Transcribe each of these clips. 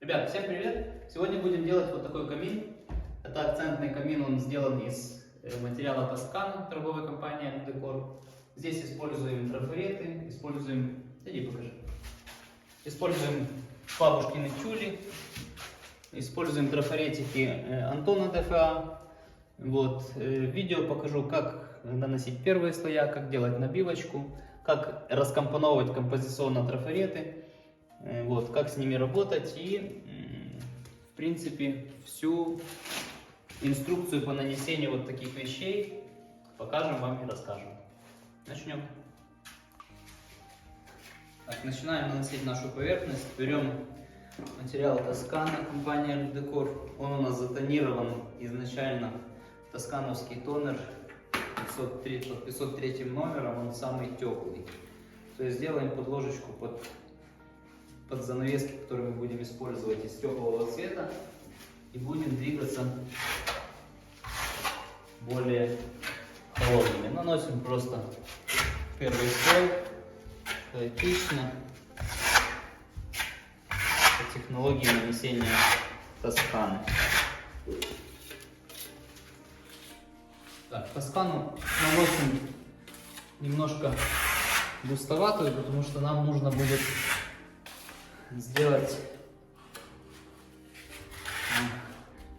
Ребят, всем привет! Сегодня будем делать вот такой камин. Это акцентный камин, он сделан из материала Тоскана, торговой компании Альдекор. Здесь используем трафареты, используем бабушкины тюли, используем трафаретики Антона ДФА. Вот, видео покажу, как наносить первые слоя, как делать набивочку, как раскомпоновывать композиционно трафареты. Вот, как с ними работать и, в принципе, всю инструкцию по нанесению вот таких вещей покажем вам и расскажем. Начнем. Так, начинаем наносить нашу поверхность. Берем материал Тоскана, компания Альдекор. Он у нас затонирован изначально тоскановский тонер 503 номером, он самый теплый. То есть делаем подложечку под занавески, которые мы будем использовать, из теплого цвета, и будем двигаться более холодными. Наносим просто первый слой хаотично по технологии нанесения Тосканы. Так, Тоскану наносим немножко густоватую, потому что нам нужно будет сделать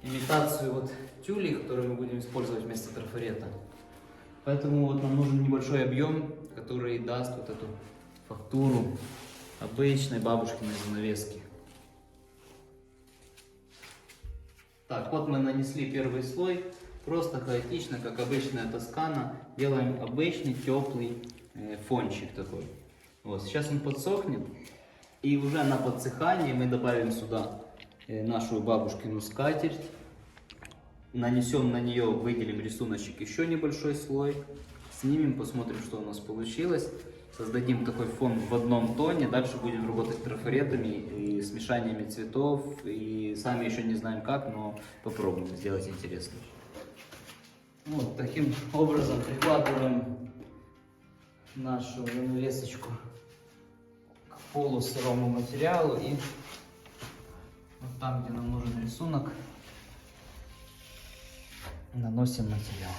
имитацию вот тюли, которую мы будем использовать вместо трафарета. Поэтому вот нам нужен небольшой объем, который даст вот эту фактуру обычной бабушкиной занавески. Так, вот мы нанесли первый слой. Просто хаотично, как обычная Тоскана, делаем обычный теплый фончик такой. Вот, сейчас он подсохнет. И уже на подсыхании мы добавим сюда нашу бабушкину скатерть. Нанесем на нее, выделим рисуночек, еще небольшой слой. Снимем, посмотрим, что у нас получилось. Создадим такой фон в одном тоне. Дальше будем работать трафаретами и смешаниями цветов. И сами еще не знаем как, но попробуем сделать интересно. Вот таким образом прикладываем нашу занавесочку к полусырому материалу, и вот там, где нам нужен рисунок, наносим материал.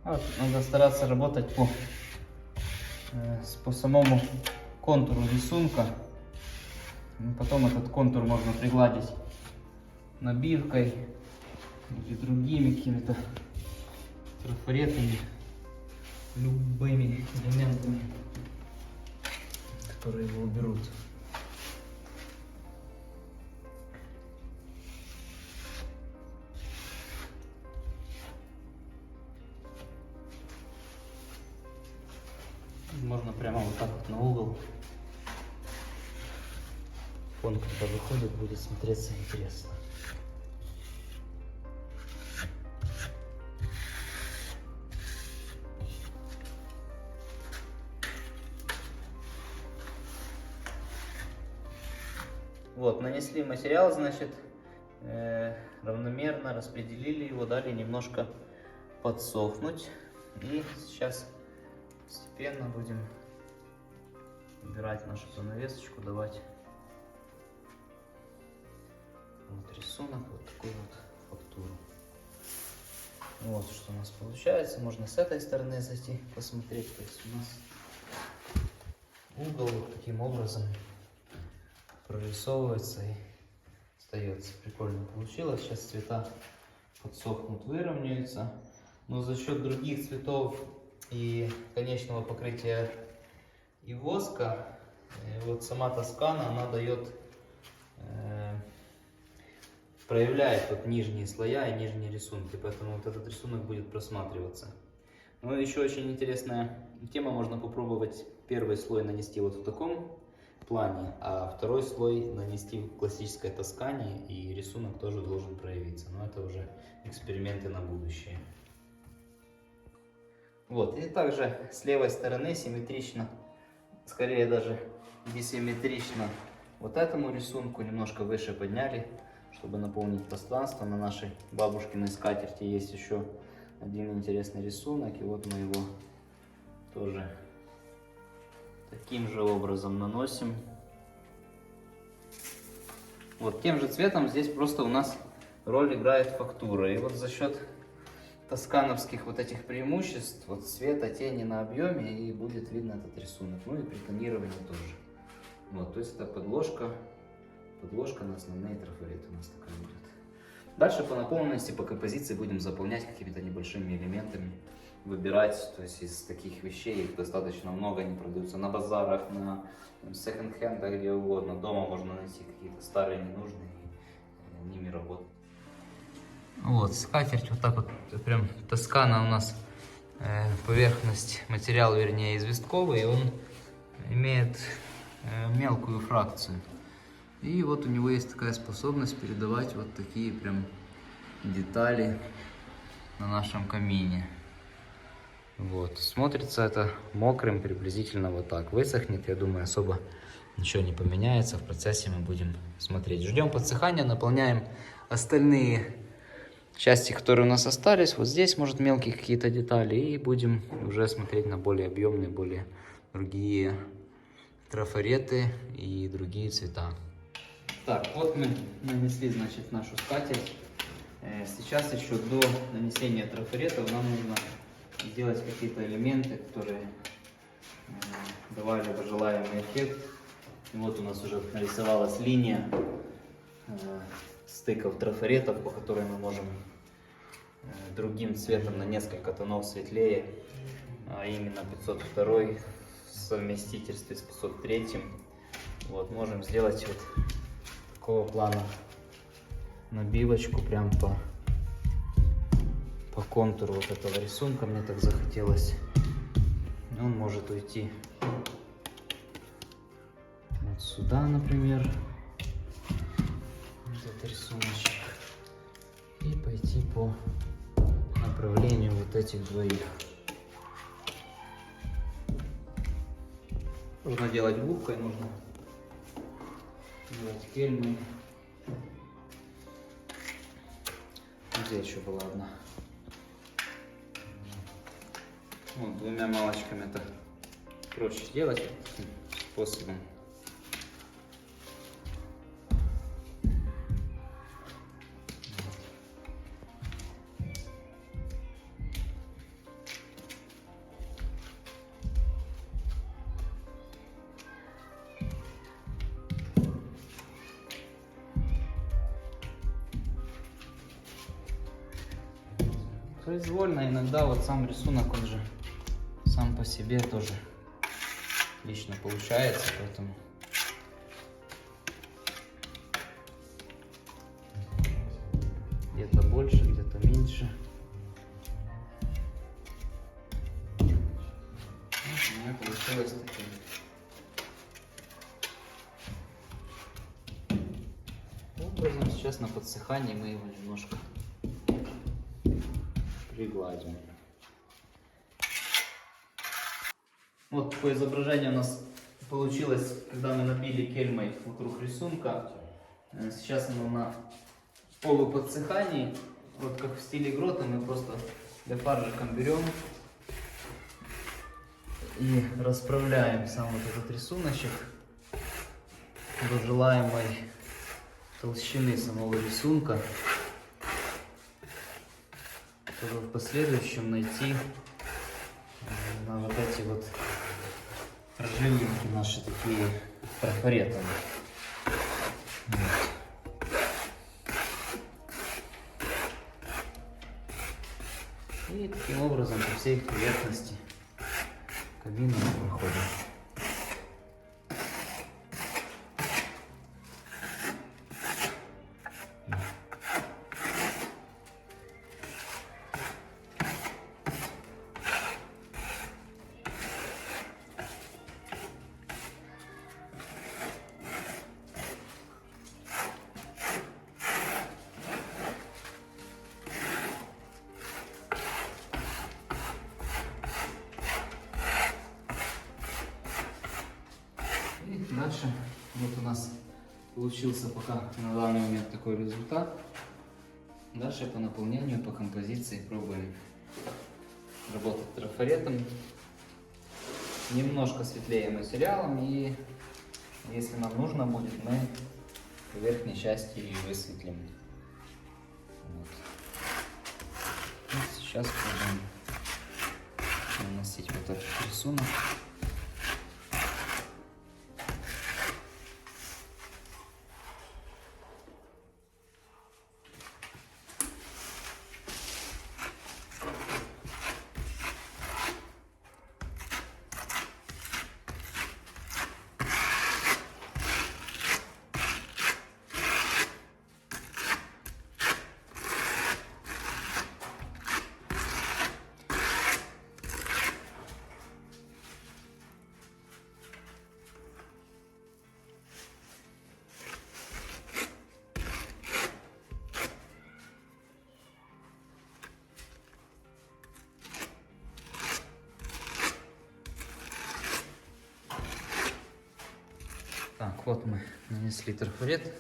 Вот, надо стараться работать по самому контуру рисунка. Потом этот контур можно пригладить набивкой или другими какими-то трафаретами, любыми элементами, которые его уберут. Можно прямо вот так вот на угол. Фон, когда выходит, будет смотреться интересно. Вот, нанесли материал, значит, равномерно распределили его, дали немножко подсохнуть. И сейчас постепенно будем убирать нашу занавесочку, давать вот рисунок, вот такую вот фактуру. Вот что у нас получается. Можно с этой стороны зайти посмотреть. То есть у нас угол вот таким образом прорисовывается и остается. Прикольно получилось. Сейчас цвета подсохнут, выровняются. Но за счет других цветов и конечного покрытия и воска, вот сама Тоскана, она дает, проявляет вот нижние слоя и нижние рисунки, поэтому вот этот рисунок будет просматриваться. Ну, еще очень интересная тема, можно попробовать первый слой нанести вот в таком плане, а второй слой нанести в классической Тоскане, и рисунок тоже должен проявиться. Но это уже эксперименты на будущее. Вот, и также с левой стороны симметрично, скорее даже несимметрично, вот этому рисунку немножко выше подняли, чтобы наполнить пространство. На нашей бабушкиной скатерти есть еще один интересный рисунок, и вот мы его тоже таким же образом наносим. Вот тем же цветом здесь просто у нас роль играет фактура. И вот за счет тоскановских вот этих преимуществ, вот цвета, тени на объеме, и будет видно этот рисунок. Ну и при тонировании тоже. Вот, то есть это подложка на основные трафареты у нас такая будет. Дальше по наполненности, по композиции будем заполнять какими-то небольшими элементами, выбирать. То есть из таких вещей их достаточно много, они продаются на базарах, на секонд-хендах, где угодно. Дома можно найти какие-то старые, ненужные, и ними работать. Вот, скатерть вот так вот, прям Тоскана у нас, поверхность, материал, вернее, известковый, и он имеет мелкую фракцию. И вот у него есть такая способность передавать вот такие прям детали на нашем камине. Вот, смотрится это мокрым приблизительно вот так. Высохнет, я думаю, особо ничего не поменяется. В процессе мы будем смотреть. Ждем подсыхания, наполняем остальные части, которые у нас остались. Вот здесь, может, мелкие какие-то детали. И будем уже смотреть на более объемные, более другие трафареты и другие цвета. Так, вот мы нанесли, значит, нашу скатерть. Сейчас еще до нанесения трафаретов нам нужно сделать какие-то элементы, которые давали бы желаемый эффект. И вот у нас уже нарисовалась линия стыков трафаретов, по которой мы можем другим цветом на несколько тонов светлее, а именно 502 в совместительстве с 503. Вот, можем сделать вот такого плана набивочку прям по контуру вот этого рисунка. Мне так захотелось. Он может уйти вот сюда, например, вот этот рисуночек, и пойти по направлению вот этих двоих. Нужно делать губкой, нужно делать кельмой. Здесь еще была одна. Вот, двумя малочками это проще делать таким способом. Произвольно иногда вот сам рисунок, он же сам по себе тоже отлично получается, поэтому где-то больше, где-то меньше. Вот у меня получилось таким образом. Сейчас на подсыхании мы его немножко пригладим. Вот такое изображение у нас получилось, когда мы набили кельмой вокруг рисунка. Сейчас оно на полуподсыхании. Вот как в стиле грота мы просто лефаржиком берем и расправляем сам вот этот рисуночек до желаемой толщины самого рисунка, чтобы в последующем найти на вот эти вот прожилинки наши такие трафаретами. Вот. И таким образом по всей поверхности кабины мы проходим. Дальше вот у нас Получился пока на данный момент такой результат. Дальше по наполнению, по композиции пробуем работать трафаретом. Немножко светлее материалом, и если нам нужно будет, мы в верхней части и высветлим. Вот. И сейчас будем наносить вот этот рисунок. Так, вот мы нанесли трафарет.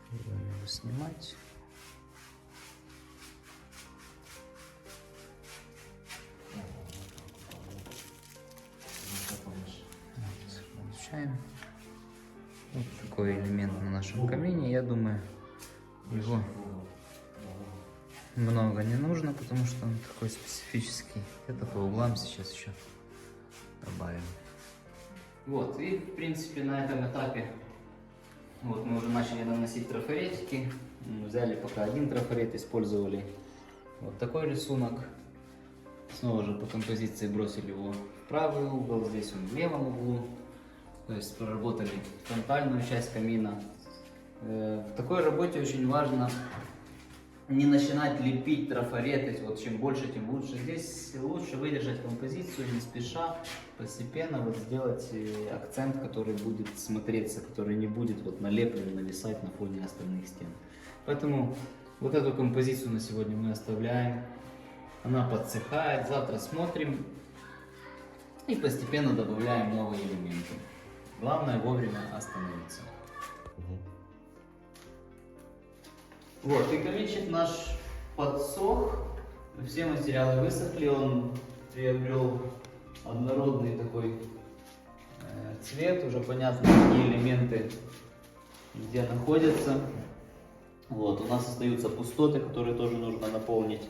Будем его снимать. Вот, получаем вот такой элемент на нашем камине. Я думаю, его много не нужно, потому что он такой специфический. Это по углам сейчас еще добавим. Вот, и в принципе на этом этапе вот мы уже начали наносить трафаретики. Взяли пока один трафарет, использовали вот такой рисунок. Снова же по композиции бросили его в правый угол, здесь он в левом углу. То есть проработали фронтальную часть камина. В такой работе очень важно не начинать лепить трафареты, вот чем больше, тем лучше. Здесь лучше выдержать композицию не спеша, постепенно вот сделать акцент, который будет смотреться, который не будет вот налеплен, нависать на фоне остальных стен. Поэтому вот эту композицию на сегодня мы оставляем. Она подсыхает, завтра смотрим и постепенно добавляем новые элементы. Главное вовремя остановиться. Вот, и каминчик наш подсох, все материалы высохли, он приобрел однородный такой цвет, уже понятно, какие элементы где находятся. Вот, у нас остаются пустоты, которые тоже нужно наполнить.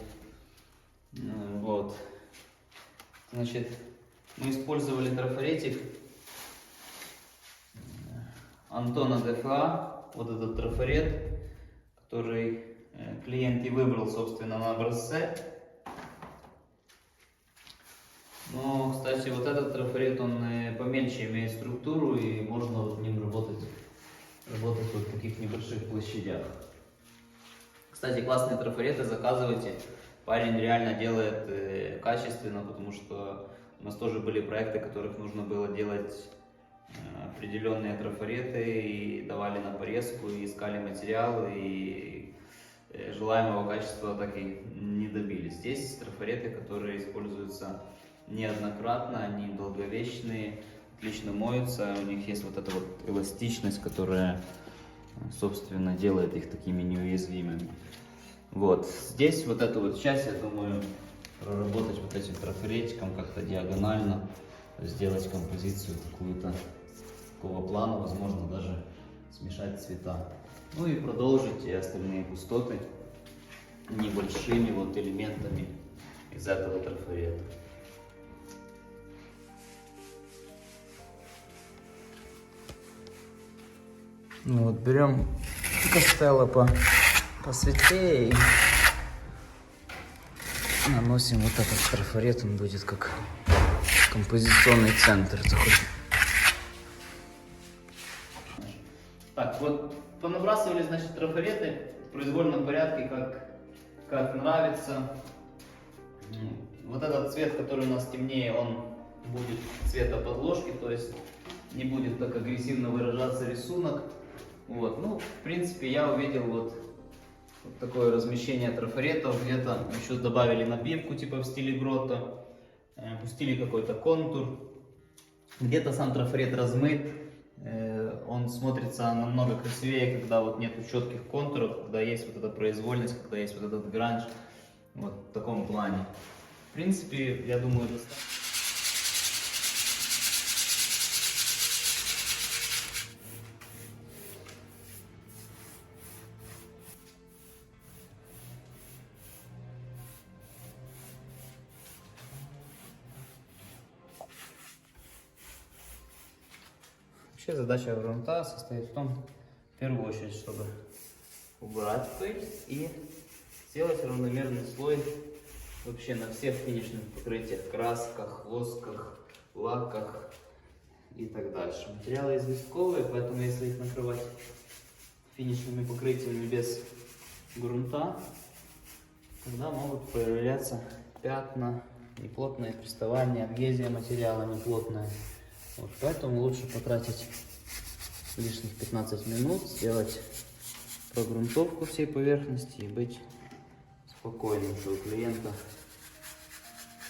Вот. Значит, мы использовали трафаретик Антона ДФА, вот этот трафарет, который клиент и выбрал, собственно, на образце. Но, кстати, вот этот трафарет, он помельче имеет структуру, и можно вот ним работать вот в таких небольших площадях. Кстати, классные трафареты заказывайте. Парень реально делает качественно, потому что у нас тоже были проекты, в которых нужно было делать определенные трафареты, и давали на порезку, и искали материалы, и желаемого качества так и не добились. Здесь трафареты, которые используются неоднократно, они долговечные, отлично моются, у них есть вот эта вот эластичность, которая, собственно, делает их такими неуязвимыми. Вот, здесь вот эту вот часть, я думаю, проработать вот этим трафаретиком как-то диагонально, сделать композицию какую-то такого плана, возможно, даже смешать цвета. Ну и продолжить и остальные пустоты небольшими вот элементами из этого трафарета. Ну вот, берем Костелло посветлее и наносим вот этот трафарет, он будет как композиционный центр такой. Так, вот понабрасывали, значит, трафареты в произвольном порядке, как нравится. Вот этот цвет, который у нас темнее, он будет цвета подложки, то есть не будет так агрессивно выражаться рисунок. Вот, ну, в принципе, я увидел вот такое размещение трафаретов, где-то еще добавили набивку типа в стиле грота, пустили какой-то контур, где-то сам трафарет размыт, Он смотрится намного красивее, когда вот нету четких контуров, когда есть вот эта произвольность, когда есть вот этот гранж. Вот в таком плане. В принципе, я думаю, достаточно. Вообще задача грунта состоит в том, в первую очередь, чтобы убрать пыль и сделать равномерный слой вообще на всех финишных покрытиях, красках, восках, лаках и так дальше. Материалы известковые, поэтому если их накрывать финишными покрытиями без грунта, тогда могут появляться пятна, неплотное приставание, адгезия материала неплотная. Вот, поэтому лучше потратить лишних 15 минут, сделать прогрунтовку всей поверхности и быть спокойным, что у клиента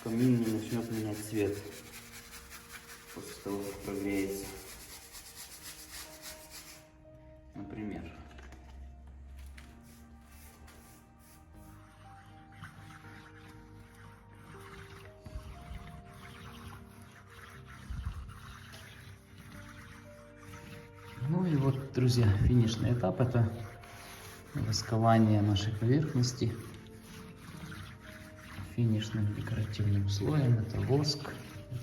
камин не начнет менять цвет после того, как прогреется. Например. Ну и вот, друзья, финишный этап — это воскование нашей поверхности финишным декоративным слоем. Это воск,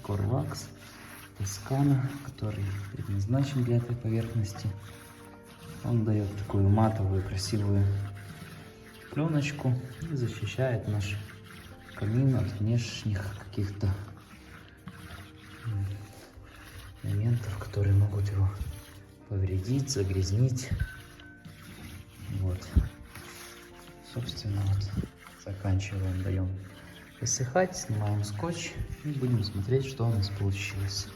корвакс, тоскана, который предназначен для этой поверхности. Он дает такую матовую красивую пленочку и защищает наш камин от внешних каких-то моментов, которые могут его повредить, загрязнить. Вот. Собственно, вот заканчиваем, даем высыхать, снимаем скотч и будем смотреть, что у нас получилось.